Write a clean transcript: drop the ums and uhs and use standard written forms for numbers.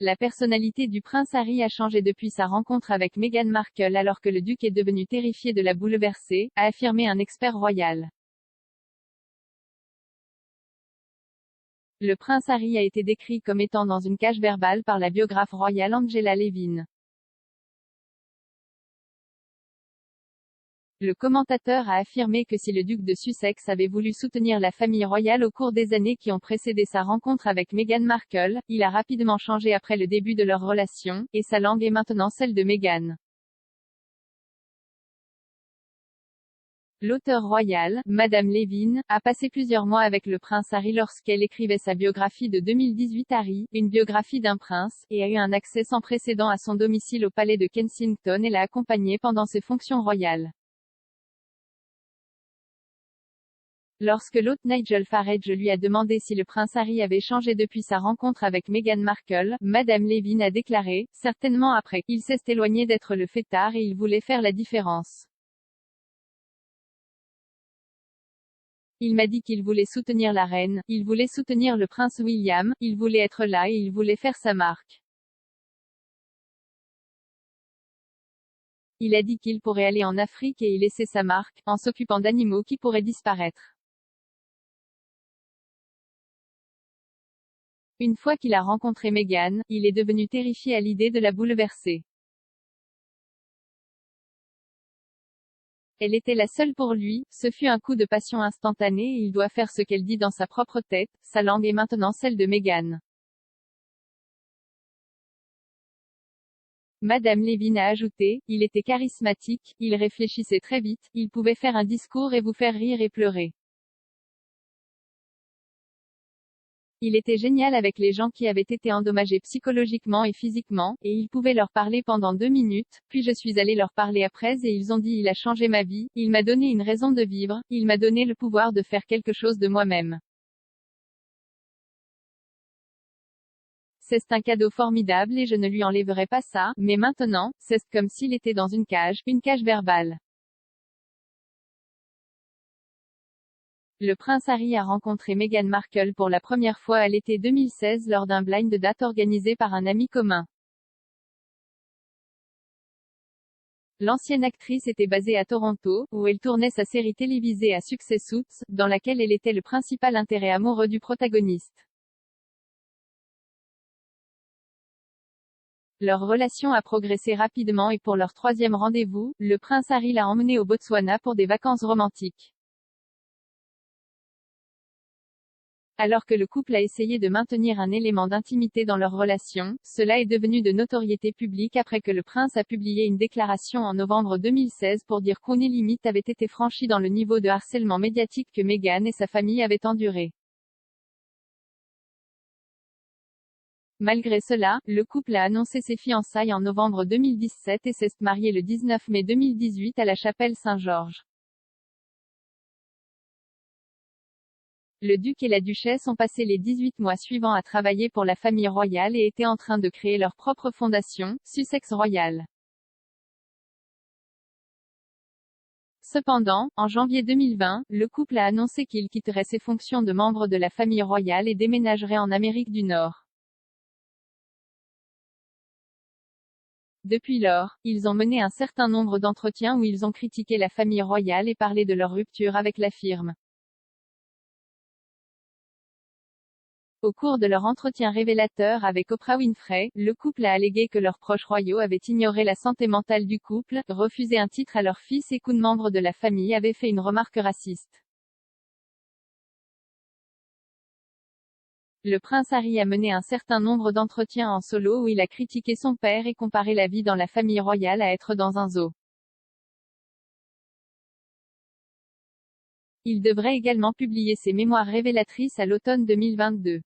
La personnalité du prince Harry a changé depuis sa rencontre avec Meghan Markle alors que le duc est devenu terrifié de la bouleverser, a affirmé un expert royal. Le prince Harry a été décrit comme étant dans une cage verbale par la biographe royale Angela Levin. Le commentateur a affirmé que si le duc de Sussex avait voulu soutenir la famille royale au cours des années qui ont précédé sa rencontre avec Meghan Markle, il a rapidement changé après le début de leur relation, et sa langue est maintenant celle de Meghan. L'auteure royale, Madame Levin, a passé plusieurs mois avec le prince Harry lorsqu'elle écrivait sa biographie de 2018 Harry, une biographie d'un prince, et a eu un accès sans précédent à son domicile au palais de Kensington et l'a accompagné pendant ses fonctions royales. Lorsque l'hôte Nigel Farage lui a demandé si le prince Harry avait changé depuis sa rencontre avec Meghan Markle, Madame Levin a déclaré, certainement après, il s'est éloigné d'être le fêtard et il voulait faire la différence. Il m'a dit qu'il voulait soutenir la reine, il voulait soutenir le prince William, il voulait être là et il voulait faire sa marque. Il a dit qu'il pourrait aller en Afrique et y laisser sa marque, en s'occupant d'animaux qui pourraient disparaître. Une fois qu'il a rencontré Meghan, il est devenu terrifié à l'idée de la bouleverser. Elle était la seule pour lui, ce fut un coup de passion instantané et il doit faire ce qu'elle dit dans sa propre tête, sa langue est maintenant celle de Meghan. Madame Levin a ajouté, il était charismatique, il réfléchissait très vite, il pouvait faire un discours et vous faire rire et pleurer. Il était génial avec les gens qui avaient été endommagés psychologiquement et physiquement, et il pouvait leur parler pendant 2 minutes, puis je suis allé leur parler après et ils ont dit il a changé ma vie, il m'a donné une raison de vivre, il m'a donné le pouvoir de faire quelque chose de moi-même. C'est un cadeau formidable et je ne lui enlèverai pas ça, mais maintenant, c'est comme s'il était dans une cage verbale. Le prince Harry a rencontré Meghan Markle pour la première fois à l'été 2016 lors d'un blind date organisé par un ami commun. L'ancienne actrice était basée à Toronto, où elle tournait sa série télévisée à succès Suits, dans laquelle elle était le principal intérêt amoureux du protagoniste. Leur relation a progressé rapidement et pour leur 3e rendez-vous, le prince Harry l'a emmenée au Botswana pour des vacances romantiques. Alors que le couple a essayé de maintenir un élément d'intimité dans leur relation, cela est devenu de notoriété publique après que le prince a publié une déclaration en novembre 2016 pour dire qu'aucune limite avait été franchie dans le niveau de harcèlement médiatique que Meghan et sa famille avaient enduré. Malgré cela, le couple a annoncé ses fiançailles en novembre 2017 et s'est marié le 19 mai 2018 à la chapelle Saint-Georges. Le duc et la duchesse ont passé les 18 mois suivants à travailler pour la famille royale et étaient en train de créer leur propre fondation, Sussex Royal. Cependant, en janvier 2020, le couple a annoncé qu'il quitterait ses fonctions de membre de la famille royale et déménagerait en Amérique du Nord. Depuis lors, ils ont mené un certain nombre d'entretiens où ils ont critiqué la famille royale et parlé de leur rupture avec la firme. Au cours de leur entretien révélateur avec Oprah Winfrey, le couple a allégué que leurs proches royaux avaient ignoré la santé mentale du couple, refusé un titre à leur fils et qu'un membre de la famille avait fait une remarque raciste. Le prince Harry a mené un certain nombre d'entretiens en solo où il a critiqué son père et comparé la vie dans la famille royale à être dans un zoo. Il devrait également publier ses mémoires révélatrices à l'automne 2022.